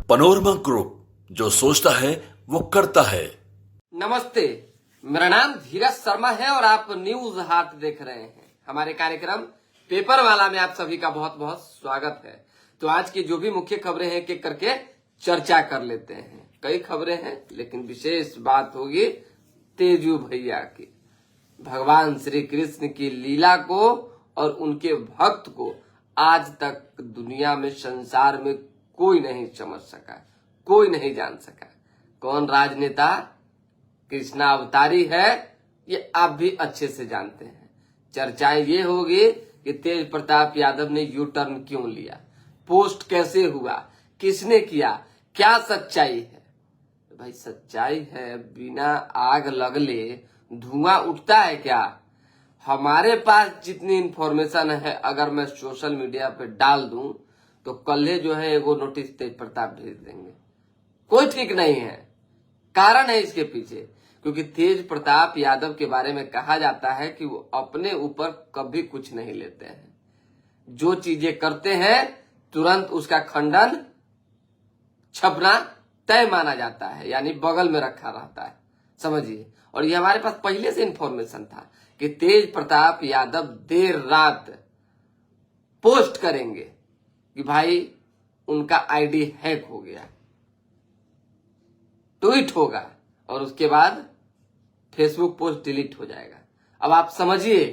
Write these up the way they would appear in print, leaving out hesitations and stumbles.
Panorama group, जो सोचता है वो करता है। नमस्ते, मेरा नाम धीरज शर्मा है और आप न्यूज हाट देख रहे हैं। हमारे कार्यक्रम पेपर वाला में आप सभी का बहुत बहुत स्वागत है। तो आज की जो भी मुख्य खबरें हैं एक करके चर्चा कर लेते हैं। कई खबरें हैं लेकिन विशेष बात होगी तेजू भैया की। भगवान श्री कृष्ण की लीला को और उनके भक्त को आज तक दुनिया में, संसार में कोई नहीं समझ सका, कोई नहीं जान सका। कौन राजनेता कृष्णा अवतारी है ये आप भी अच्छे से जानते हैं। चर्चाएं ये होगी कि तेज प्रताप यादव ने यू टर्न क्यों लिया, पोस्ट कैसे हुआ, किसने किया, क्या सच्चाई है। भाई सच्चाई है, बिना आग लगले धुआं उठता है क्या? हमारे पास जितनी इंफॉर्मेशन है अगर मैं सोशल मीडिया पे डाल दूं तो कल जो है एगो नोटिस तेज प्रताप भेज देंगे। कोई ठीक नहीं है। कारण है इसके पीछे, क्योंकि तेज प्रताप यादव के बारे में कहा जाता है कि वो अपने ऊपर कभी कुछ नहीं लेते हैं। जो चीजें करते हैं तुरंत उसका खंडन छपना तय माना जाता है, यानी बगल में रखा रहता है, समझिए। और ये हमारे पास पहले से इंफॉर्मेशन था कि तेज प्रताप यादव देर रात पोस्ट करेंगे कि भाई उनका आईडी हैक हो गया, ट्वीट होगा और उसके बाद फेसबुक पोस्ट डिलीट हो जाएगा। अब आप समझिए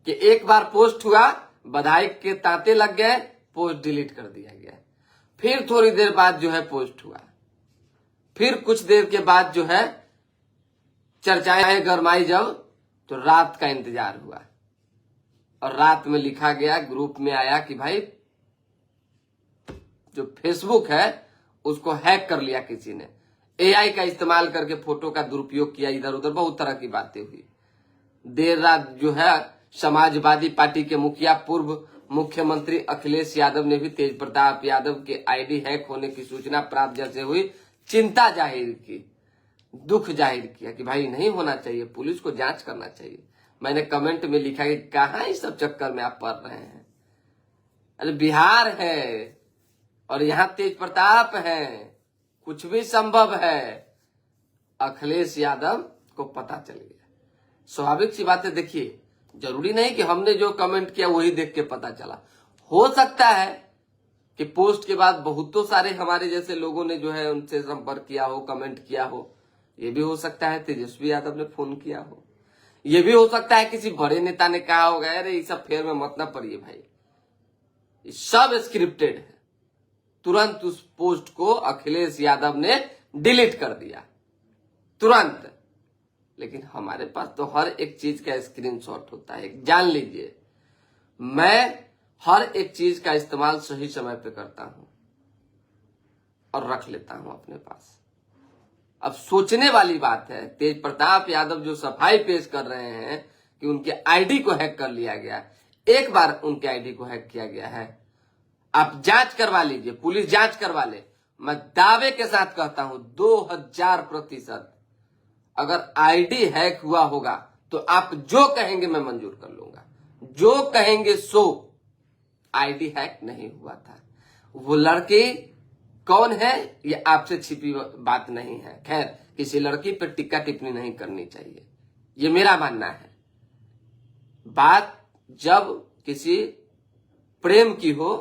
कि एक बार पोस्ट हुआ, बधाई के तांते लग गए, पोस्ट डिलीट कर दिया गया। फिर थोड़ी देर बाद जो है पोस्ट हुआ, फिर कुछ देर के बाद जो है चर्चाएं गरमाई जब, तो रात का इंतजार हुआ और रात में लिखा गया, ग्रुप में आया कि भाई जो फेसबुक है उसको हैक कर लिया किसी ने, एआई का इस्तेमाल करके फोटो का दुरुपयोग किया, इधर उधर बहुत तरह की बातें हुई। देर रात जो है समाजवादी पार्टी के मुखिया पूर्व मुख्यमंत्री अखिलेश यादव ने भी तेज प्रताप यादव के आईडी हैक होने की सूचना प्राप्त जैसे हुई चिंता जाहिर की, दुख जाहिर किया कि भाई नहीं होना चाहिए, पुलिस को जांच करना चाहिए। मैंने कमेंट में लिखा कि कहां इस सब चक्कर में आप पड़ रहे हैं। अरे बिहार है और यहां तेज प्रताप है, कुछ भी संभव है। अखिलेश यादव को पता चल गया। स्वाभाविक सी बात है। देखिए, जरूरी नहीं कि हमने जो कमेंट किया वही देख के पता चला। हो सकता है कि पोस्ट के बाद बहुतों सारे हमारे जैसे लोगों ने जो है उनसे संपर्क किया हो, कमेंट किया हो। ये भी हो सकता है तेजस्वी यादव ने फोन किया हो। ये भी हो सकता है किसी बड़े नेता ने कहा होगा अरे ये सब फेर में मत ना पड़िए भाई, ये सब स्क्रिप्टेड है। तुरंत उस पोस्ट को अखिलेश यादव ने डिलीट कर दिया, तुरंत। लेकिन हमारे पास तो हर एक चीज का स्क्रीनशॉट होता है। जान लीजिए, मैं हर एक चीज का इस्तेमाल सही समय पे करता हूं और रख लेता हूं अपने पास। अब सोचने वाली बात है, तेज प्रताप यादव जो सफाई पेश कर रहे हैं कि उनके आईडी को हैक कर लिया गया। एक बार उनके आईडी को हैक किया गया है, आप जांच करवा लीजिए, पुलिस जांच करवा ले। मैं दावे के साथ कहता हूं 2000% अगर आईडी हैक हुआ होगा तो आप जो कहेंगे मैं मंजूर कर लूंगा। जो कहेंगे सो। आईडी हैक नहीं हुआ था। वो लड़की कौन है ये आपसे छिपी बात नहीं है। खैर, किसी लड़की पर टिक्का टिप्पणी नहीं करनी चाहिए, ये मेरा मानना है। बात जब किसी प्रेम की हो,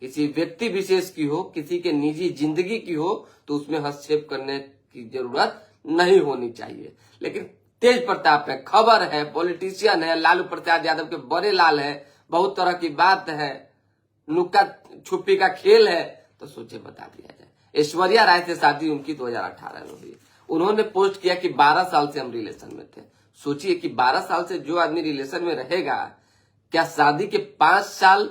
किसी व्यक्ति विशेष की हो, किसी के निजी जिंदगी की हो, तो उसमें हस्तक्षेप करने की जरूरत नहीं होनी चाहिए। लेकिन तेज प्रताप है, खबर है, पॉलिटिशियन है, लालू प्रसाद यादव के बड़े लाल है, बहुत तरह की बात है, नुक्का छुपी का खेल है, तो सोचे बता दिया जाए। ऐश्वर्या राय से शादी उनकी 2018 में हुई। उन्होंने पोस्ट किया कि 12 साल से हम रिलेशन में थे। सोचिए कि 12 साल से जो आदमी रिलेशन में रहेगा, क्या शादी के 5 साल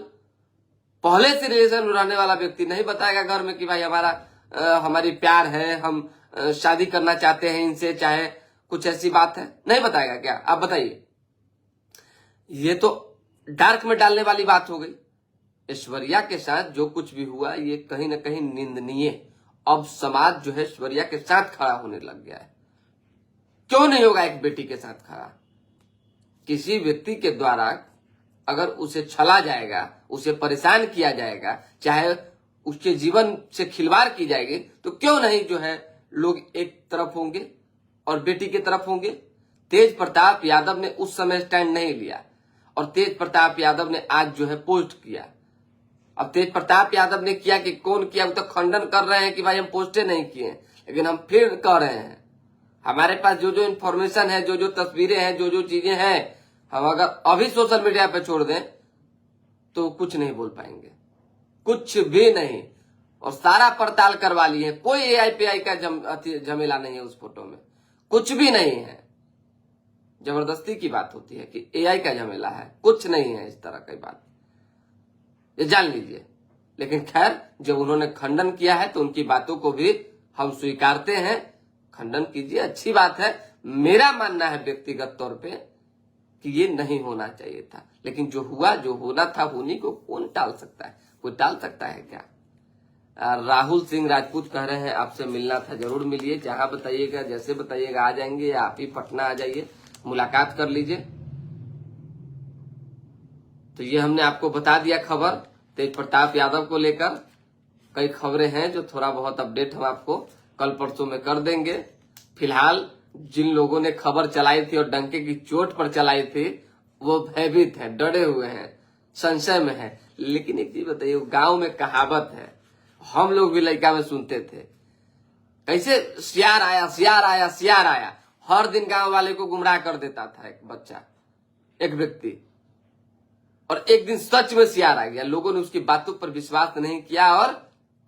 पहले से रिलेशन में रहने वाला व्यक्ति नहीं बताएगा घर में कि भाई हमारी प्यार है, हम शादी करना चाहते हैं इनसे, चाहे कुछ ऐसी बात है? नहीं बताएगा क्या? आप बताइए। ये तो डार्क में डालने वाली बात हो गई। ऐश्वर्या के साथ जो कुछ भी हुआ ये कहीं ना कहीं निंदनीय। अब समाज जो है ऐश्वर्या के साथ खड़ा होने लग गया है। क्यों नहीं होगा एक बेटी के साथ खड़ा? किसी व्यक्ति के द्वारा अगर उसे छला जाएगा, उसे परेशान किया जाएगा, चाहे उसके जीवन से खिलवाड़ की जाएगी तो क्यों नहीं जो है लोग एक तरफ होंगे और बेटी की तरफ होंगे। तेज प्रताप यादव ने उस समय स्टैंड नहीं लिया और तेज प्रताप यादव ने आज जो है पोस्ट किया। अब तेज प्रताप यादव ने किया कि कौन किया, वो तो खंडन कर रहे हैं कि भाई हम पोस्टें नहीं किए, लेकिन हम फिर कह रहे हैं हमारे पास जो जो इन्फॉर्मेशन है, जो जो तस्वीरें हैं, जो जो चीजें हैं, हम अगर अभी सोशल मीडिया पे छोड़ दें तो कुछ नहीं बोल पाएंगे, कुछ भी नहीं। और सारा पड़ताल करवा लिए, कोई एआईपीआई का झमेला नहीं है उस फोटो में, कुछ भी नहीं है। जबरदस्ती की बात होती है कि एआई का झमेला है, कुछ नहीं है इस तरह की बात, ये जान लीजिए। लेकिन खैर जब उन्होंने खंडन किया है तो उनकी बातों को भी हम स्वीकारते हैं, खंडन कीजिए, अच्छी बात है। मेरा मानना है व्यक्तिगत तौर पे कि ये नहीं होना चाहिए था, लेकिन जो हुआ, जो होना था होने को कौन टाल सकता है, कोई टाल सकता है क्या। राहुल सिंह राजपूत कह रहे हैं आपसे मिलना था, जरूर मिलिए, जहां बताइएगा, जैसे बताइएगा आ जाएंगे, या आप ही पटना आ जाइए, मुलाकात कर लीजिए। तो ये हमने आपको बता दिया खबर तेज प्रताप यादव को लेकर। कई खबरें हैं जो थोड़ा बहुत अपडेट हम आपको कल परसों में कर देंगे। फिलहाल जिन लोगों ने खबर चलाई थी और डंके की चोट पर चलाई थी वो भयभीत हैं, डरे हुए हैं, संशय में है। लेकिन एक चीज बताइए, गांव में कहावत है, हम लोग भी लड़का में सुनते थे, कैसे सियार आया सियार आया सियार आया, हर दिन गांव वाले को गुमराह कर देता था एक बच्चा, एक व्यक्ति, और एक दिन सच में सियार आ गया। लोगों ने उसकी बातों पर विश्वास नहीं किया और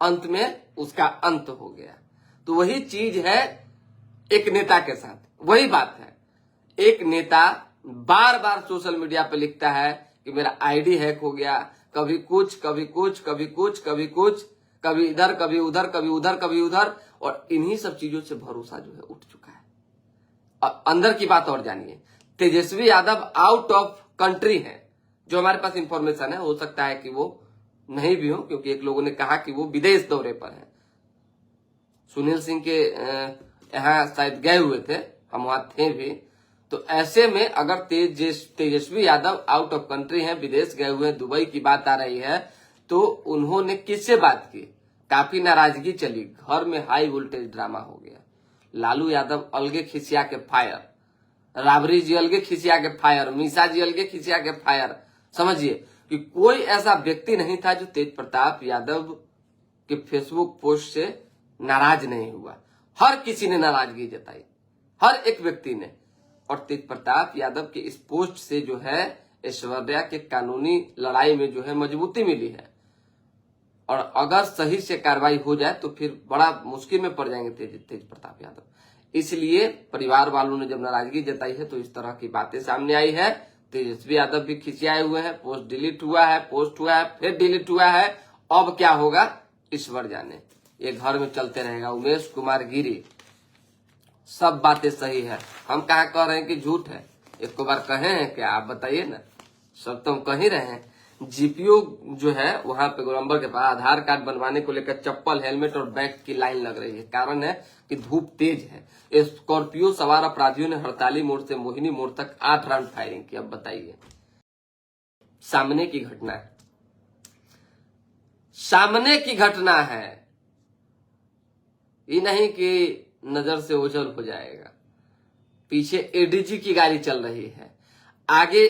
अंत में उसका अंत हो गया। तो वही चीज है एक नेता के साथ, वही बात है। एक नेता बार बार सोशल मीडिया पे लिखता है कि मेरा आईडी हैक हो गया, कभी कुछ कभी कुछ कभी कुछ कभी कुछ, कभी इधर कभी उधर कभी उधर कभी उधर, और इन्हीं सब चीजों से भरोसा जो है उठ चुका है। और अंदर की बात और जानिए, Tejashwi Yadav out of country है, जो हमारे पास इंफॉर्मेशन है, हो सकता है कि वो नहीं भी हो, क्योंकि एक लोगों ने कहा कि वो विदेश दौरे पर है। सुनील सिंह के यहाँ शायद गए हुए थे, हम वहां थे भी। तो ऐसे में अगर Tejashwi Yadav out of country हैं, विदेश गए हुए हैं, दुबई की बात आ रही है, तो उन्होंने किससे बात की, काफी नाराजगी चली, घर में हाई वोल्टेज ड्रामा हो गया। लालू यादव अलगे खिसिया के फायर, राबड़ी जी अलगे खिसिया के फायर, मीसा जी अलगे खिसिया के फायर। समझिए कि कोई ऐसा व्यक्ति नहीं था जो तेज प्रताप यादव के फेसबुक पोस्ट से नाराज नहीं हुआ। हर किसी ने नाराजगी जताई, हर एक व्यक्ति ने। और तेज प्रताप यादव के इस पोस्ट से जो है ऐश्वर्या के कानूनी लड़ाई में जो है मजबूती मिली है। और अगर सही से कार्रवाई हो जाए तो फिर बड़ा मुश्किल में पड़ जाएंगे तेज प्रताप यादव। इसलिए परिवार वालों ने जब नाराजगी जताई है तो इस तरह की बातें सामने आई है। तेजस्वी यादव भी खिसियाए हुए हैं, पोस्ट डिलीट हुआ है, पोस्ट हुआ है, फिर डिलीट हुआ है, अब क्या होगा ईश्वर जाने। ये घर में चलते रहेगा। उमेश कुमार गिरी, सब बातें सही है, हम कहा कह रहे हैं कि झूठ है, एक को बार कहे हैं क्या, आप बताइए ना, सब तो हम कह ही रहे हैं। जीपीओ जो है वहां पे गोलंबर के पास आधार कार्ड बनवाने को लेकर चप्पल, हेलमेट और बैग की लाइन लग रही है। कारण है कि धूप तेज है। स्कॉर्पियो सवार अपराधियों ने हड़ताली मोड़ से मोहिनी मोड़ तक 8 राउंड फायरिंग की। अब बताइए, सामने की घटना है, सामने की घटना है, ये नहीं कि नजर से ओझल हो जाएगा। पीछे एडीजी की गाड़ी चल रही है, आगे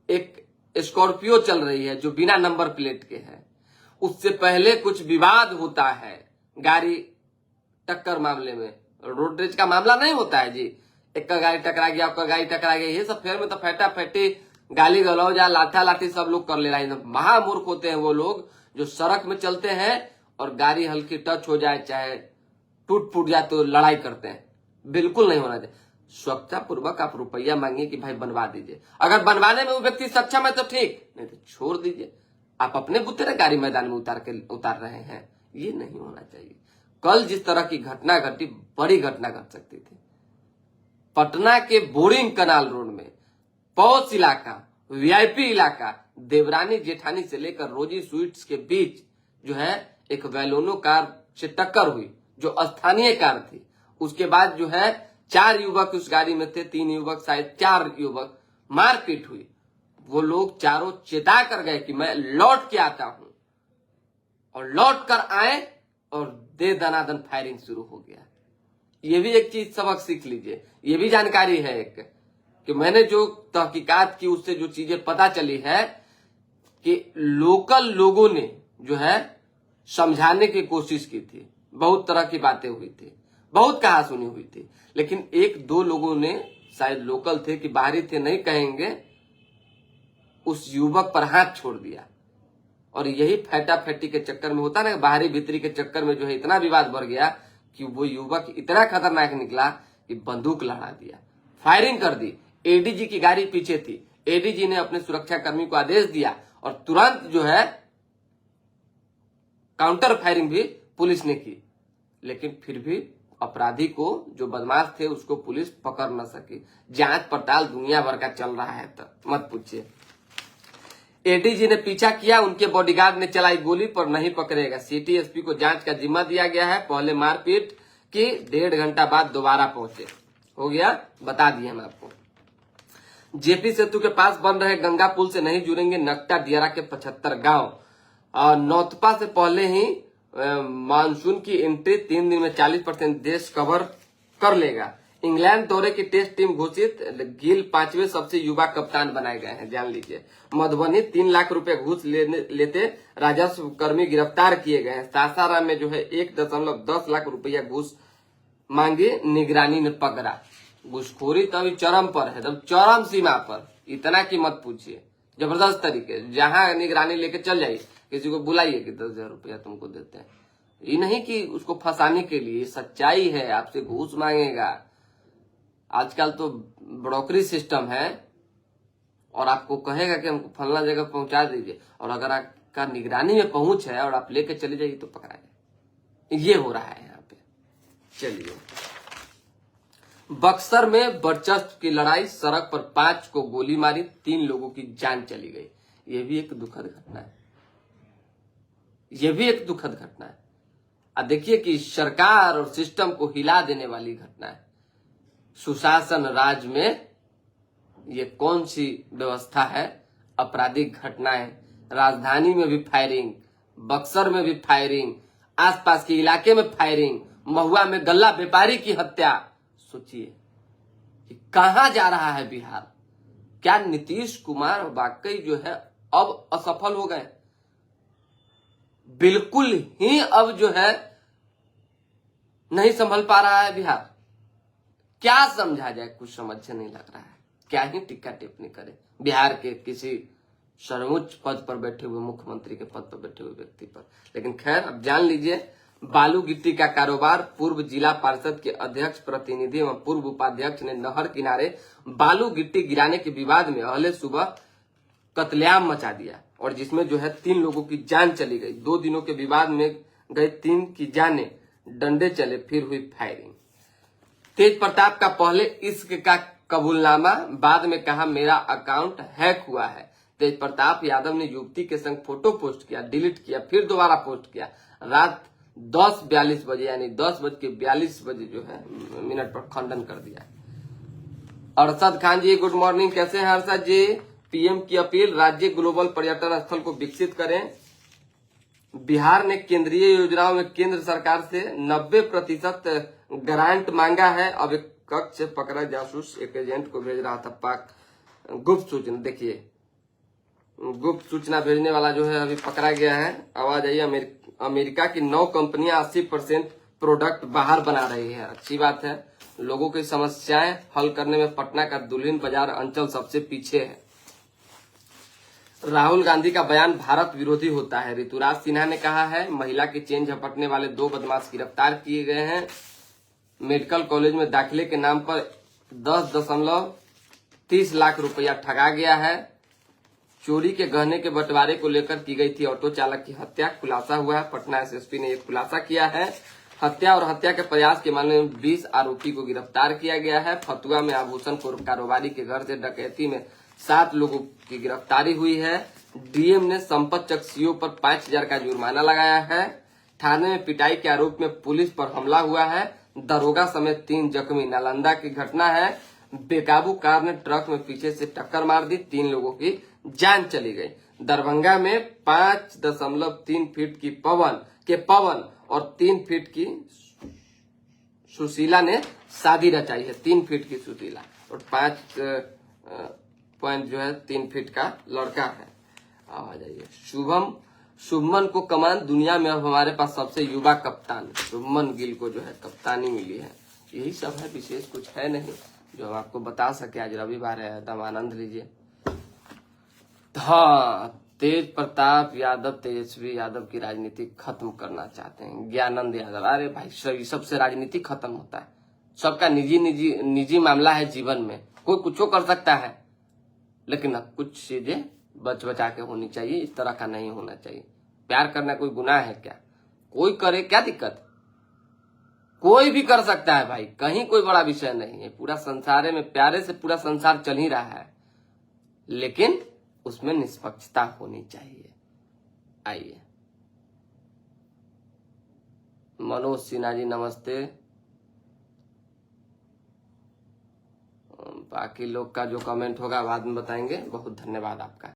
एक स्कॉर्पियो चल रही है जो बिना नंबर प्लेट के है। उससे पहले कुछ विवाद होता है गाड़ी टक्कर मामले में, रोड रेज का मामला नहीं होता है जी, एक का गाड़ी टकरा गया, आपका गाड़ी टकरा गया, ये सब फेर में तो फैटा फैटी, गाली गलौजा, लाठा लाठी सब लोग कर ले रहे हैं। महामूर्ख होते हैं वो लोग जो सड़क में चलते हैं और गाड़ी हल्की टच हो जाए, चाहे टूट फूट जाए तो लड़ाई करते हैं। बिल्कुल नहीं होना चाहिए। स्वच्छता पूर्वक आप रुपया मांगिए कि भाई बनवा दीजिए, अगर बनवाने में वो व्यक्ति सक्षम है तो ठीक, नहीं तो छोड़ दीजिए। आप अपने बुतेरे गाड़ी मैदान में उतार रहे हैं, ये नहीं होना चाहिए। कल जिस तरह की घटना घटी, बड़ी घटना घट सकती थी। पटना के बोरिंग कनाल रोड में पौष इलाका, वीआईपी इलाका, देवरानी जेठानी से लेकर रोजी स्वीट्स के बीच जो है एक वैलोनो कार से टक्कर हुई जो स्थानीय कार थी। उसके बाद जो है 4 युवक उस गाड़ी में थे, 3 युवक शायद 4 युवक, मारपीट हुई। वो लोग चारों चेता कर गए कि मैं लौट के आता हूं। और लौट कर आए और दे दनादन फायरिंग शुरू हो गया। ये भी एक चीज सबक सीख लीजिए, ये भी जानकारी है एक कि मैंने जो तहकीकात की उससे जो चीजें पता चली है कि लोकल लोगों ने जो है समझाने की कोशिश की थी, बहुत तरह की बातें हुई थी, बहुत कहा सुनी हुई थी, लेकिन एक दो लोगों ने शायद लोकल थे कि बाहरी थे नहीं कहेंगे, उस युवक पर हाथ छोड़ दिया। और यही फैटा फैटी के चक्कर में होता ना, बाहरी भीतरी के चक्कर में जो है इतना विवाद बढ़ गया कि वो युवक इतना खतरनाक निकला कि बंदूक लड़ा दिया, फायरिंग कर दी। एडीजी की गाड़ी पीछे थी, एडीजी ने अपने सुरक्षाकर्मी को आदेश दिया और तुरंत जो है काउंटर फायरिंग भी पुलिस ने की, लेकिन फिर भी अपराधी को जो बदमाश थे उसको पुलिस पकड़ न सकी। जांच पड़ताल दुनिया भर का चल रहा है, तो मत पूछिए। एडीजी ने पीछा किया, उनके बॉडीगार्ड ने चलाई गोली पर नहीं पकड़ेगा। सिटी एसपी को जांच का जिम्मा दिया गया है। पहले मारपीट की, 1.5 घंटा बाद दोबारा पहुंचे, हो गया, बता दिए हम आपको। जेपी सेतु के पास बन रहे गंगा पुल से नहीं जुड़ेंगे नकटा दियारा के 75 गांव। नौतपा से पहले ही मानसून की एंट्री, 3 दिन में 40% देश कवर कर लेगा। इंग्लैंड दौरे की टेस्ट टीम घोषित, गिल 5वें सबसे युवा कप्तान बनाए गए हैं, जान लीजिए। मधुबनी 3 लाख रुपए घूस लेते राजस्व कर्मी गिरफ्तार किए गए हैं। सासाराम में जो है 1.10 लाख रुपया घूस मांगी, निगरानी ने पकड़ा। घूसखोरी तो अभी चरम पर है, तब चरम सीमा पर, इतना की मत पूछिए, जबरदस्त तरीके। जहां निगरानी लेके चल जाइए, किसी को बुलाइए कि 10,000 रुपया तुमको देते हैं, ये नहीं कि उसको फंसाने के लिए, सच्चाई है, आपसे घूस मांगेगा। आजकल तो ब्रोकरी सिस्टम है और आपको कहेगा कि हमको फलना जगह पहुंचा दीजिए, और अगर आपका निगरानी में पहुंच है और आप लेके चले जाइए तो पकड़ाएगा। ये हो रहा है यहाँ पे। चलिए, बक्सर में वर्चस्व की लड़ाई, सड़क पर 5 को गोली मारी, 3 लोगों की जान चली गई। ये भी एक दुखद घटना है, ये भी एक दुखद घटना है। अब देखिए कि सरकार और सिस्टम को हिला देने वाली घटना है। सुशासन राज में ये कौन सी व्यवस्था है? आपराधिक घटनाएं, राजधानी में भी फायरिंग, बक्सर में भी फायरिंग, आसपास के इलाके में फायरिंग, महुआ में गल्ला व्यापारी की हत्या। सोचिए कि कहां जा रहा है बिहार। क्या नीतीश कुमार वाकई जो है अब असफल हो गए? बिल्कुल ही अब जो है नहीं संभल पा रहा है बिहार। क्या समझा जाए, कुछ समझ से नहीं लग रहा है। क्या ही टिक्का टिप्पणी करे बिहार के किसी सर्वोच्च पद पर बैठे हुए, मुख्यमंत्री के पद पर बैठे हुए व्यक्ति पर। लेकिन खैर, अब जान लीजिए, बालू गिट्टी का कारोबार। पूर्व जिला पार्षद के अध्यक्ष, प्रतिनिधि एवं पूर्व उपाध्यक्ष ने नहर किनारे बालू गिट्टी गिराने के विवाद में अहले सुबह कत्लेआम मचा दिया, और जिसमें जो है 3 लोगों की जान चली गई। 2 दिनों के विवाद में गए 3 की जानें, डंडे चले, फिर हुई फायरिंग। तेज प्रताप का पहले इश्क का कबूलनामा, बाद में कहा मेरा अकाउंट हैक हुआ है। तेज प्रताप यादव ने युवती के संग फोटो पोस्ट किया, डिलीट किया, फिर दोबारा पोस्ट किया। रात 10:42 बजे, यानी 10:42 जो है मिनट पर खंडन कर दिया। अरशद खान जी, गुड मॉर्निंग, कैसे हैं अरशद जी? पीएम की अपील, राज्य ग्लोबल पर्यटन स्थल को विकसित करें। बिहार ने केंद्रीय योजनाओं में केंद्र सरकार से 90% ग्रांट मांगा है। अब एक कक्ष से पकड़ा जासूस एक एजेंट को भेज रहा था पाक। गुप्त सूचना, देखिए गुप्त सूचना भेजने वाला जो है अभी पकड़ा गया है। आवाज आई, अमेरिका की 9 कंपनियां 80% प्रोडक्ट बाहर बना रही है। अच्छी बात है। लोगों की समस्याएं हल करने में पटना का दुल्हिन बाजार अंचल सबसे पीछे है। राहुल गांधी का बयान भारत विरोधी होता है, ऋतुराज सिन्हा ने कहा है। महिला की चेन झपटने वाले 2 बदमाश गिरफ्तार किए गए हैं। मेडिकल कॉलेज में दाखिले के नाम पर 10.30 लाख रुपया ठगा गया है। चोरी के गहने के बंटवारे को लेकर की गई थी ऑटो चालक की हत्या, खुलासा हुआ है। पटना एसएसपी ने एक खुलासा किया है। हत्या और हत्या के प्रयास के मामले में 20 आरोपी को गिरफ्तार किया गया है। फतुआ में आभूषण कारोबारी के घर से डकैती में 7 लोगों की गिरफ्तारी हुई है। डीएम ने संपत चक सीओ पर 5,000 का जुर्माना लगाया है। थाने में पिटाई के आरोप में पुलिस पर हमला हुआ है। दरोगा समेत 3 जख्मी। नालंदा की घटना है। बेकाबू कार ने ट्रक में पीछे से टक्कर मार दी, 3 लोगों की जान चली गई। दरभंगा में 5.3 फीट की पवन और 3 फीट की सुशीला ने शादी रचाई है। 3 फीट की सुशीला और 5.3 फीट का लड़का है। आ जाइए शुभमन को कमान, दुनिया में अब हमारे पास सबसे युवा कप्तान शुभमन गिल को जो है कप्तानी मिली है। यही सब है, विशेष कुछ है नहीं जो हम आपको बता सके। आज रविवार है, एकदम आनंद लीजिए। हाँ, तेज प्रताप यादव तेजस्वी यादव की राजनीति खत्म करना चाहते हैं। ज्ञानंद यादव, अरे भाई सबसे राजनीति खत्म होता है। सबका निजी मामला है जीवन में, कोई कुछ कर सकता है, लेकिन अब कुछ चीजें बचा के होनी चाहिए। इस तरह का नहीं होना चाहिए। प्यार करना कोई गुनाह है क्या? कोई करे, क्या दिक्कत? कोई भी कर सकता है भाई, कहीं कोई बड़ा विषय नहीं है। पूरा संसार में प्यारे से पूरा संसार चल ही रहा है, लेकिन उसमें निष्पक्षता होनी चाहिए। आइए, मनोज सिन्हा जी नमस्ते। बाकी लोग का जो कमेंट होगा बाद में बताएंगे। बहुत धन्यवाद आपका।